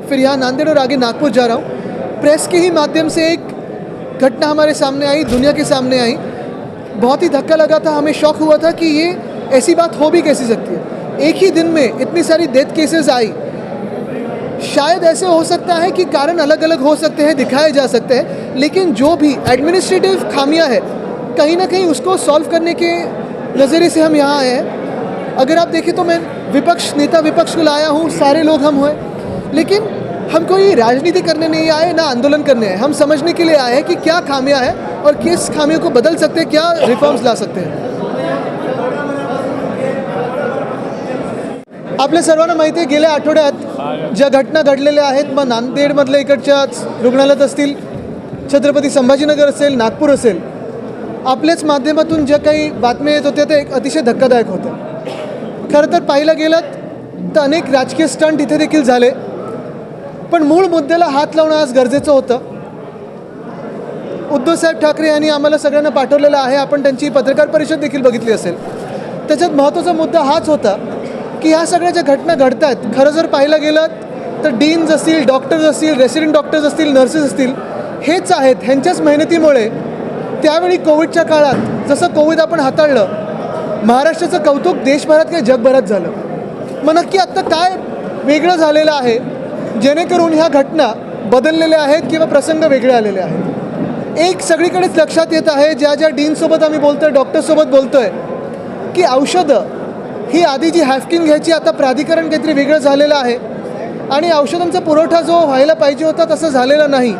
फिर यहाँ नांदेड़ और आगे नागपुर जा रहा हूँ। प्रेस के ही माध्यम से एक घटना हमारे सामने आई, दुनिया के सामने आई। बहुत ही धक्का लगा था, हमें शौक हुआ था कि ये ऐसी बात हो भी कैसी सकती है। एक ही दिन में इतनी सारी डेथ केसेस आई। शायद ऐसे हो सकता है कि कारण अलग अलग हो सकते हैं, दिखाए जा सकते हैं, लेकिन जो भी एडमिनिस्ट्रेटिव खामियां है कहीं ना कहीं उसको सॉल्व करने के नज़रिए से हम यहाँ आए हैं। अगर आप देखें तो मैं नेता विपक्ष को लाया हूँ, सारे लोग हम हुए, लेकिन हम कोई राजनीति करने नहीं आए, ना आंदोलन करने आए। हम समझने के लिए आए हैं कि क्या खामियां हैं और किस खामियों को बदल सकते हैं, क्या रिफॉर्म्स ला सकते हैं। आपल्या सर्वांना माहिती आहे, गेल्या आठवड्यात ज्या घटना घडलेल्या आहेत, मग नांदेडमधल्या इकडच्या रुग्णालयात असतील, छत्रपती संभाजीनगर असेल, नागपूर असेल, आपल्याच माध्यमातून ज्या काही बातम्या येत होत्या त्या एक अतिशय धक्कादायक होत्या। खरं तर पाहिलं गेलं तर अनेक राजकीय स्टंट इथे देखील झाले, पण मूळ मुद्द्याला हात लावणं आज गरजेचं होतं। उद्धवसाहेब ठाकरे यांनी आम्हाला सगळ्यांना पाठवलेलं आहे, आपण त्यांची पत्रकार परिषद देखील बघितली असेल। त्याच्यात महत्त्वाचा मुद्दा हाच होता की ह्या सगळ्या ज्या घटना घडत आहेत, खरं जर पाहिलं गेलं तर डीन्स असतील, डॉक्टर्स असतील, रेसिडेंट डॉक्टर्स असतील, नर्सेस असतील, हेच आहेत। ह्यांच्याच मेहनतीमुळे त्यावेळी कोविडच्या काळात जसं कोविड आपण हाताळलं, महाराष्ट्राचं कौतुक देशभरात किंवा जगभरात झालं। मग नक्की आत्ता काय वेगळं झालेलं आहे जेणेकरून ह्या घटना बदललेल्या आहेत किंवा प्रसंग वेगळे आलेले आहेत? एक सगळीकडेच लक्षात येत आहे, ज्या ज्या डीनसोबत आम्ही बोलतोय, डॉक्टरसोबत बोलतोय, की औषधं ही आधी जी हॅफकिन घ्यायची, आता प्राधिकरण काहीतरी वेगळं झालेलं आहे आणि औषधांचा पुरवठा जो व्हायला पाहिजे होता तसं झालेला नाही।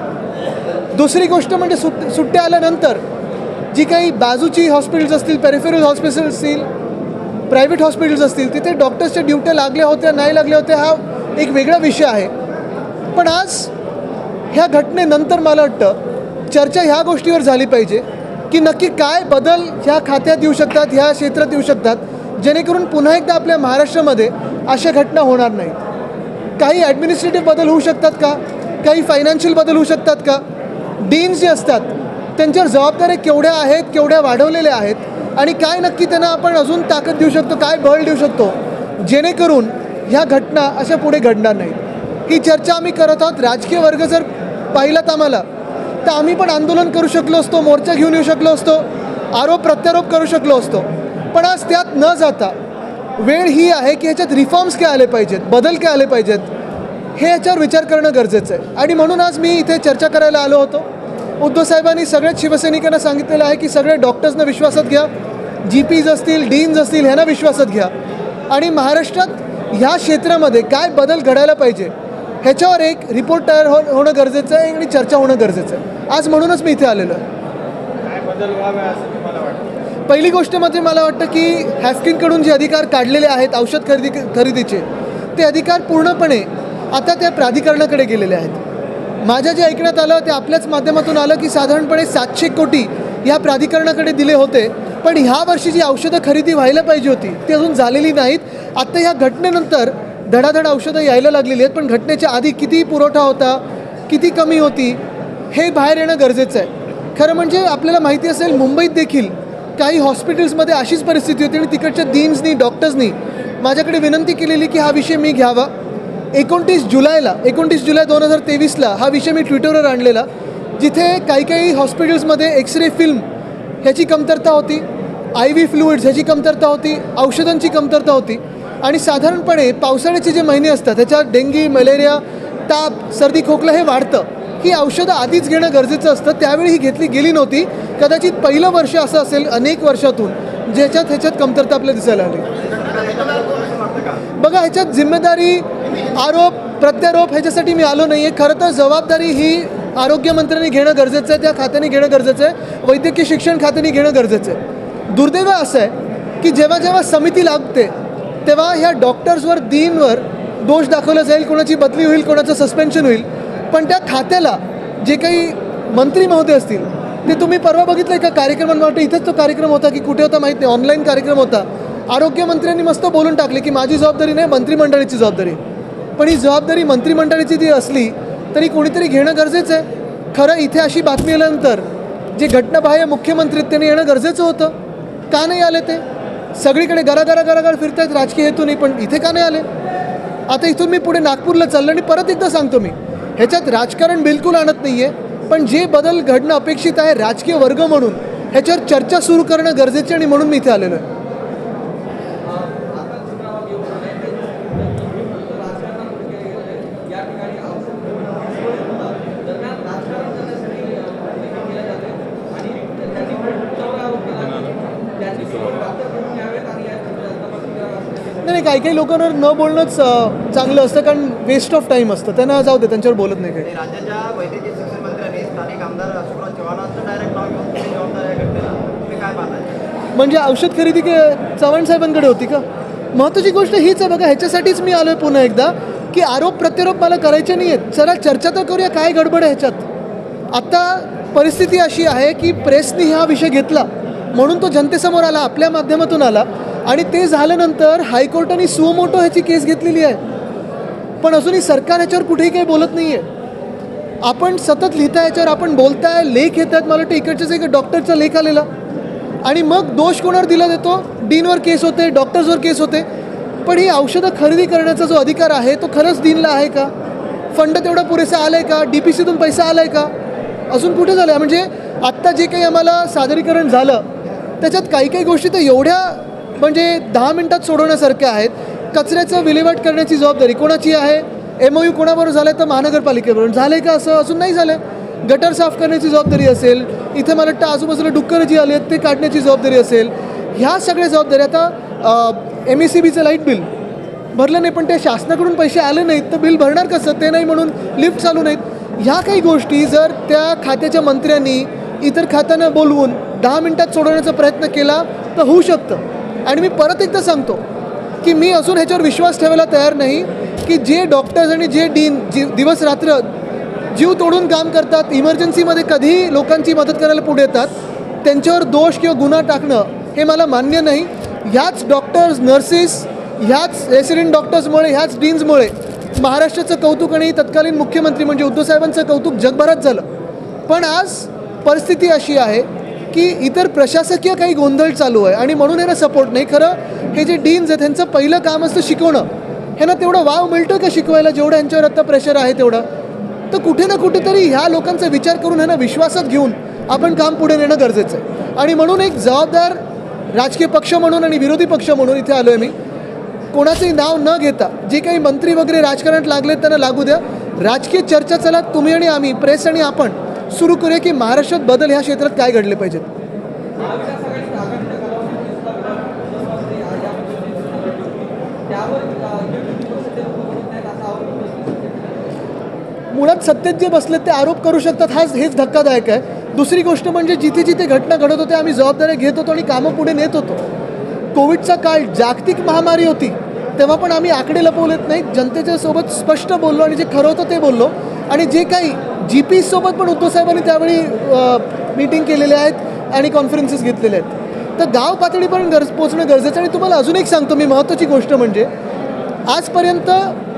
दुसरी गोष्ट म्हणजे सुट्ट्या आल्यानंतर जी काही बाजूची हॉस्पिटल्स असतील, पेरिफेरल हॉस्पिटल्स असतील, प्रायव्हेट हॉस्पिटल्स असतील, तिथे डॉक्टर्सच्या ड्युट्या लागल्या होत्या, नाही लागल्या होत्या, हा एक वेगळा विषय आहे। पण आज ह्या घटनेनंतर मला वाटतं चर्चा ह्या गोष्टीवर झाली पाहिजे की नक्की काय बदल ह्या खात्यात येऊ शकतात, ह्या क्षेत्रात येऊ शकतात, जेणेकरून पुन्हा एकदा आपल्या महाराष्ट्रामध्ये अशा घटना होणार नाहीत। काही ॲडमिनिस्ट्रेटिव्ह बदल होऊ शकतात का? काही फायनान्शियल बदल होऊ शकतात का? डीन्स जे असतात त्यांच्यावर जबाबदाऱ्या केवढ्या आहेत, केवढ्या वाढवलेल्या आहेत, आणि काय नक्की त्यांना आपण अजून ताकद देऊ शकतो, काय बळ देऊ शकतो, जेणेकरून ह्या घटना अशा पुढे घडणार नाहीत। ही चर्चा आम्ही करत आहोत। राजकीय वर्ग जर पाहिलात आम्हाला तर आम्ही पण आंदोलन करू शकलो असतो, मोर्चा घेऊन येऊ शकलो असतो, आरोप प्रत्यारोप करू शकलो असतो, पण आज त्यात न जाता वेळ ही आहे की ह्याच्यात रिफॉर्म्स काय आले पाहिजेत, बदल काय आले पाहिजेत, हे याच्यावर विचार करणं गरजेचं आहे। आणि म्हणून आज मी इथे चर्चा करायला आलो होतो। उद्धव साहेबांनी सगळ्याच शिवसैनिकांना सांगितलेलं आहे की सगळे डॉक्टर्सना विश्वासात घ्या, GPs असतील, डीन्स असतील, ह्यांना विश्वासात घ्या, आणि महाराष्ट्रात ह्या क्षेत्रामध्ये काय बदल घडायला पाहिजे ह्याच्यावर एक रिपोर्ट तयार होणं गरजेचं आहे आणि चर्चा होणं गरजेचं आहे। आज म्हणूनच मी इथे आलेलो आहे। पहिली गोष्ट म्हणजे मला वाटतं की हॅफकिनकडून जे अधिकार काढलेले आहेत औषध खरेदीचे, ते अधिकार पूर्णपणे आता त्या प्राधिकरणाकडे गेलेले आहेत। माझ्या जे ऐकण्यात आलं ते आपल्याच माध्यमातून आलं की साधारणपणे 700 कोटी या प्राधिकरणाकडे दिले होते, पण ह्या वर्षी जी औषधं खरेदी व्हायला पाहिजे होती ती अजून झालेली नाहीत। आत्ता ह्या घटनेनंतर धडाधड औषधं यायला लागलेली आहेत, पण घटनेच्या आधी किती पुरवठा होता, किती कमी होती, हे बाहेर येणं गरजेचं आहे। खरं म्हणजे आपल्याला माहिती असेल, मुंबईत देखील काही हॉस्पिटल्समध्ये अशीच परिस्थिती होती आणि तिकडच्या डीन्सनी, डॉक्टर्सनी माझ्याकडे विनंती केलेली की हा विषय मी घ्यावा। 29 जुलै 2023ला हा विषय मी ट्विटरवर आणलेला, जिथे काही हॉस्पिटल्समध्ये एक्सरे फिल्म ह्याची कमतरता होती, IV फ्लुइड्स ह्याची कमतरता होती, औषधांची कमतरता होती, आणि साधारणपणे पावसाळ्याचे जे महिने असतात त्याच्यात डेंगी, मलेरिया, ताप, सर्दी, खोकला हे वाढतं। ही औषधं आधीच घेणं गरजेचं असतं, त्यावेळी ही घेतली गेली नव्हती। कदाचित पहिलं वर्ष असं असेल अनेक वर्षातून ह्याच्यात कमतरता आपल्याला दिसायला आली। बघा, ह्याच्यात जिम्मेदारी, आरोप प्रत्यारोप ह्याच्यासाठी मी आलो नाही आहे। खरं तर जबाबदारी ही आरोग्यमंत्र्यांनी घेणं गरजेचं आहे, त्या खात्याने घेणं गरजेचं आहे, वैद्यकीय शिक्षण खात्याने घेणं गरजेचं आहे। दुर्दैव असं आहे की जेव्हा समिती लागते तेव्हा ह्या डॉक्टर्सवर, डीनवर दोष दाखवला जाईल, कोणाची बदली होईल, कोणाचं सस्पेन्शन होईल, पण त्या खात्याला जे काही मंत्री महोदय असतील ते तुम्ही परवा बघितलं का कार्यक्रमांमध्ये? इथेच तो कार्यक्रम होता की कुठे होता माहीत नाही, ऑनलाईन कार्यक्रम होता। आरोग्यमंत्र्यांनी मस्त बोलून टाकले की माझी जबाबदारी नाही, मंत्रिमंडळाची जबाबदारी। पण ही जबाबदारी मंत्रिमंडळाची जी असली तरी कोणीतरी घेणं गरजेचं आहे। खरं इथे अशी बातमी आल्यानंतर जे घटनाबाह्य मुख्यमंत्री त्यांनी येणं गरजेचं होतं, का नाही आले? ते सगळीकडे गरागरा फिरतायत राजकीय हेतूने, पण इथे का नाही आले? आता इथून मी पुढे नागपूरला चाललो आणि परत एकदा सांगतो मी, ह्याच्यात राजकारण बिलकुल आणत नाही आहे, पण जे बदल घडणं अपेक्षित आहे राजकीय वर्ग म्हणून ह्याच्यावर चर्चा सुरू करणं गरजेचं आणि म्हणून मी इथे आलेलो आहे. नाही, काही काही लोकांवर न बोलणंच चांगलं असतं, कारण वेस्ट ऑफ टाईम असतं. त्यांना जाऊ दे, त्यांच्यावर बोलत नाही काही. राज्याच्या वैद्यकीय शिक्षण मंत्र्यांनी स्थानिक आमदार अशोकराव चव्हाणांचं डायरेक्ट नाव घेऊन तुम्ही जबाबदारी आहे घटनेला, तुम्ही काय पाहताय? म्हणजे औषध खरेदी चव्हाण साहेबांकडे होती का? महत्त्वाची गोष्ट हीच आहे बघा, ह्याच्यासाठीच मी आलो आहे पुन्हा एकदा, की आरोप प्रत्यारोप मला करायचे नाही आहेत. चला चर्चा तर करूया, काय गडबड आहे ह्याच्यात. आत्ता परिस्थिती अशी आहे की प्रेसने हा विषय घेतला म्हणून तो जनतेसमोर आला, आपल्या माध्यमातून आला, आणि ते झाल्यानंतर हायकोर्टाने सुमोटो ह्याची केस घेतलेली आहे. पण अजूनही सरकार ह्याच्यावर कुठेही काही बोलत नाही आहे. आपण सतत लिहिताय याच्यावर, आपण बोलताय, लेख येतात. मला वाटतं इकडच्याच एक डॉक्टरचा लेख आलेला, आणि मग दोष कोणावर दिला जातो? डीनवर केस होते, डॉक्टर्सवर केस होते. पण ही औषधं खरेदी करण्याचा जो अधिकार आहे तो खरंच डीनला आहे का? फंड तेवढा पुरेसा आला आहे का? DPCतून पैसा आला आहे का? अजून कुठे झालं? म्हणजे आत्ता जे काही आम्हाला सादरीकरण झालं त्याच्यात काही काही गोष्टी तर एवढ्या म्हणजे 10 मिनिटात सोडवण्यासारख्या आहेत. कचऱ्याचं विल्हेवाट करण्याची जबाबदारी कोणाची आहे? MOU कोणाबरोबर झालं आहे? तर महानगरपालिकेबरोबर झालं आहे का? असं अजून नाही झालं आहे. गटर साफ करण्याची जबाबदारी असेल, इथे मला वाटतं आजूबाजूला डुक्करं जी आली आहेत ते काढण्याची जबाबदारी असेल. ह्या सगळ्या जबाबदारी, आता MECBचं लाईट बिल भरलं नाही, पण ते शासनाकडून पैसे आले नाहीत तर बिल भरणार कसं? ते नाही म्हणून लिफ्ट चालू नाहीत. ह्या काही गोष्टी जर त्या खात्याच्या मंत्र्यांनी इतर खात्यांना बोलवून 10 मिनिटात सोडवण्याचा प्रयत्न केला तर होऊ शकतं. आणि मी परत एकदा सांगतो की मी अजून ह्याच्यावर विश्वास ठेवायला तयार नाही की जे डॉक्टर्स आणि जे डीन दिवस रात्र जीव तोडून काम करतात, इमर्जन्सीमध्ये कधीही लोकांची मदत करायला पुढे येतात, त्यांच्यावर दोष किंवा गुन्हा टाकणं हे मला मान्य नाही. ह्याच डॉक्टर्स, नर्सेस, ह्याच रेसिडेंट डॉक्टर्समुळे, ह्याच डीन्समुळे महाराष्ट्राचं कौतुक आणि तत्कालीन मुख्यमंत्री म्हणजे उद्धव साहेबांचं कौतुक जगभरात झालं. पण आज परिस्थिती अशी आहे की इतर प्रशासकीय काही गोंधळ चालू आहे आणि म्हणून ह्यांना सपोर्ट नाही. खरं हे जे डीन्स आहेत त्यांचं पहिलं काम असतं शिकवणं. ह्यांना तेवढं वाव मिळतं का शिकवायला जेवढं यांच्यावर आत्ता प्रेशर आहे तेवढं? तर कुठे ना कुठेतरी ह्या लोकांचा विचार करून ह्यांना विश्वासात घेऊन आपण काम पुढे नेणं गरजेचं आहे. आणि म्हणून एक जबाबदार राजकीय पक्ष म्हणून आणि विरोधी पक्ष म्हणून इथे आलो आहे मी. कोणाचंही नाव न घेता जे काही मंत्री वगैरे राजकारणात लागलेत त्यांना लागू द्या. राजकीय चर्चा चला तुम्ही आणि आम्ही, प्रेस आणि आपण सुरू करूया की महाराष्ट्रात बदल ह्या क्षेत्रात काय घडले पाहिजेत. मुळात सत्तेत जे बसलेत ते आरोप करू शकतात, हेच धक्कादायक आहे. दुसरी गोष्ट म्हणजे जिथे जिथे घटना घडत होत्या आम्ही जबाबदाऱ्या घेत होतो आणि कामं पुढे नेत होतो. कोविडचा काळ जागतिक महामारी होती तेव्हा पण आम्ही आकडे लपवलेत नाहीत. जनतेच्या सोबत स्पष्ट बोललो आणि जे खरं होतं ते बोललो. आणि जे काही GP सोबत पण उद्धव साहेबांनी त्यावेळी मीटिंग केलेले आहेत आणि कॉन्फरन्सेस घेतलेले आहेत. तर गाव पातळीपर्यंत पोचणं गरजेचं. आणि तुम्हाला अजून एक सांगतो मी, महत्त्वाची गोष्ट म्हणजे आजपर्यंत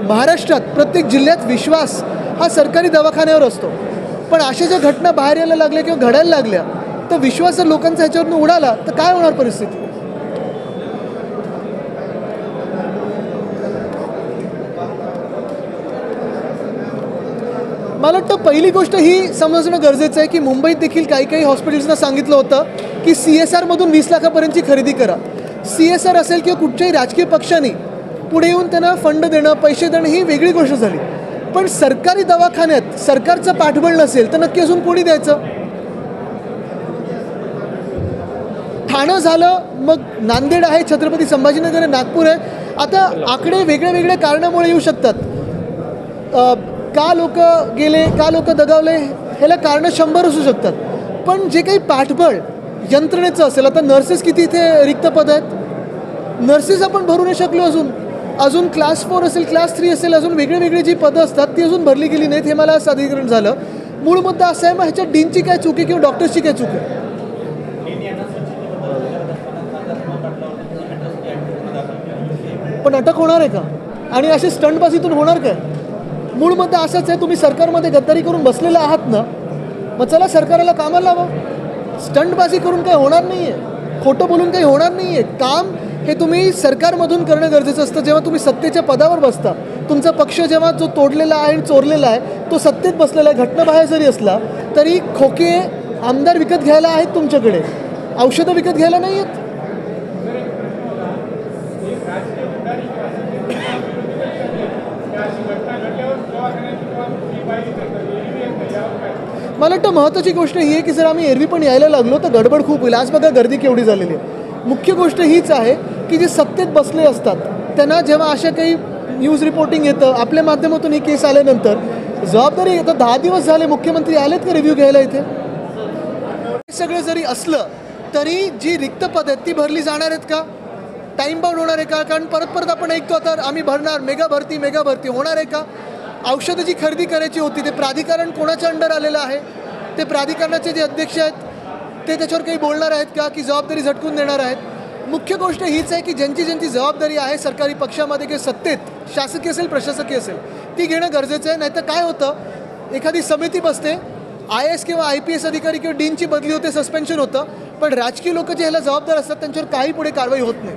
महाराष्ट्रात प्रत्येक जिल्ह्यात विश्वास हा सरकारी दवाखान्यावर असतो. पण अशा ज्या घटना बाहेर यायला लागल्या किंवा घडायला लागल्या तर विश्वास जर लोकांचा ह्याच्यावरून उडाला तर काय होणार परिस्थिती? मला वाटतं पहिली गोष्ट ही समजणं गरजेचं आहे की मुंबईत देखील काही काही हॉस्पिटल्सना सांगितलं होतं की CSRमधून 20 लाखापर्यंतची खरेदी करा. CSR असेल किंवा कुठच्याही राजकीय पक्षाने पुढे येऊन त्यांना फंड देणं, पैसे देणं ही वेगळी गोष्ट झाली. पण सरकारी दवाखान्यात सरकारचं पाठबळ नसेल तर नक्की अजून कोणी द्यायचं? ठाणं झालं, मग नांदेड आहे, छत्रपती संभाजीनगर आहे, नागपूर आहे. आता आकडे वेगळ्या वेगळ्या कारणामुळे येऊ शकतात. का लोक गेले, का लोक दगावले, ह्याला कारणं 100 असू शकतात. पण जे काही पाठबळ यंत्रणेचं असेल, आता नर्सेस किती इथे रिक्त पद आहेत, नर्सेस आपण भरू नाही शकलो अजून क्लास 4 असेल, क्लास 3 असेल, अजून वेगळे वेगळे जी पदं असतात ती अजून भरली गेली नाहीत. हे मला सादरीकरण झालं. मूळ मुद्दा असा आहे, मग ह्याच्यात डीनची काय चूक आहे किंवा डॉक्टर्सची काय चूक आहे? पण अटक होणार आहे का? आणि असे स्टंटबाजीतून होणार काय? मूळ मुद्दा असाच आहे, तुम्ही सरकारमध्ये गद्दारी करून बसलेला आहात ना, मग चला सरकारला कामाला लावा. स्टंटबाजी करून काही होणार नाही आहे, खोटं बोलून काही होणार नाही आहे. काम हे तुम्ही सरकारमधून करणं गरजेचं असतं. जेव्हा तुम्ही सत्तेच्या पदावर बसता तुमचा पक्ष जेव्हा जो तोडलेला आहे आणि चोरलेला आहे तो सत्तेत बसलेला आहे, घटनाबाहेर जरी असला तरी खोके आमदार विकत घ्यायला आहेत तुमच्याकडे, औषधं विकत घ्यायला नाही आहेत. मला वाटतं महत्त्वाची गोष्ट ही आहे की जर आम्ही एरवी पण यायला लागलो तर गडबड खूप होईल. आज बघा गर्दी केवढी झालेली आहे. मुख्य गोष्ट हीच आहे की जे सत्तेत बसले असतात त्यांना जेव्हा अशा काही न्यूज रिपोर्टिंग येतं, आपल्या माध्यमातून ही केस आल्यानंतर जबाबदारी येतं. 10 दिवस झाले मुख्यमंत्री आलेत का रिव्ह्यू घ्यायला इथे? हे सगळं जरी असलं तरी जी रिक्त पद आहेत ती भरली जाणार आहेत का? टाईम बाउंड होणार आहे का? कारण परत परत आपण ऐकतो आता आम्ही भरणार, मेगा भरती होणार आहे का? औषधं जी खरेदी करायची होती ते प्राधिकरण कोणाच्या अंडर आलेलं आहे? ते प्राधिकरणाचे जे अध्यक्ष आहेत ते त्याच्यावर काही बोलणार आहेत का की जबाबदारी झटकून देणार आहेत? मुख्य गोष्ट हीच आहे की ज्यांची जबाबदारी आहे सरकारी पक्षामध्ये किंवा सत्तेत, शासकीय असेल प्रशासकीय असेल, ती घेणं गरजेचं आहे. नाहीतर काय होतं, एखादी समिती बसते, IAS किंवा IPS अधिकारी किंवा डीनची बदली होते, सस्पेन्शन होतं, पण राजकीय लोक जे ह्याला जबाबदार असतात त्यांच्यावर काही पुढे कारवाई होत नाही.